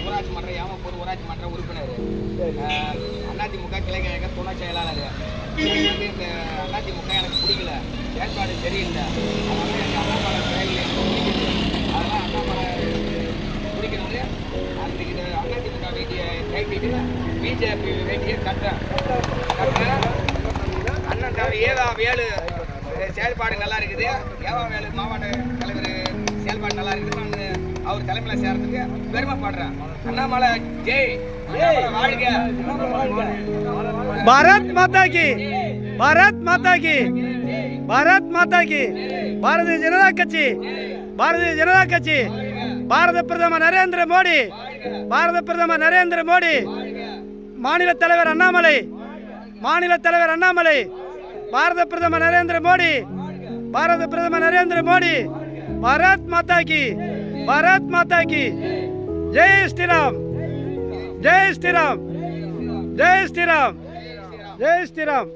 ஊராட்சி மன்ற ஏமாப்பூர் ஊராட்சி மன்ற உறுப்பினர், அதிமுக கிளைக்கழக துணை செயலாளர். இந்த அதிமுக எனக்கு பிடிக்கல, செயல்பாடு சரியில்லை, அதனால எனக்கு அண்ணாமலை செயல் எனக்கு பிடிக்குது. அதெல்லாம் அண்ணாமலை பிடிக்கிறது அன்றைக்கு அதிமுக வேட்டியை கைட்டிட்டு பிஜேபி வேட்டியை கட்டுறேன். அண்ணன் தவிர ஏவா வேலு செயல்பாடு நல்லா இருக்குது. ஏவா வேலு மாவட்ட தலைவர் செயல்பாடு நல்லா இருக்குது. நான் அவர் தலைமையில் சேர்றதுக்கு பெருமைப்படுறேன். அண்ணாமலை ஜெய், அண்ணாமலை வாழ்க. பாரத் மாதா கி, பாரத் மாதா கி, பாரத் மாதா கி. பாரதிய ஜனதா கட்சி, பாரதிய ஜனதா கட்சி, பாரத பிரதமர் நரேந்திர மோடி, பாரத பிரதமர் நரேந்திர மோடி, மாநில தலைவர் அண்ணாமலை, மாநில தலைவர் அண்ணாமலை, பாரத பிரதமர் நரேந்திர மோடி, பாரத பிரதமர் நரேந்திர மோடி. பாரத் மாதா கி, பாரத் மாதா கி. ஜெய் ஸ்ரீராம், ஜெய் ஸ்ரீராம், ஜெய் ஸ்ரீராம், ஜெய் ஸ்ரீராம்.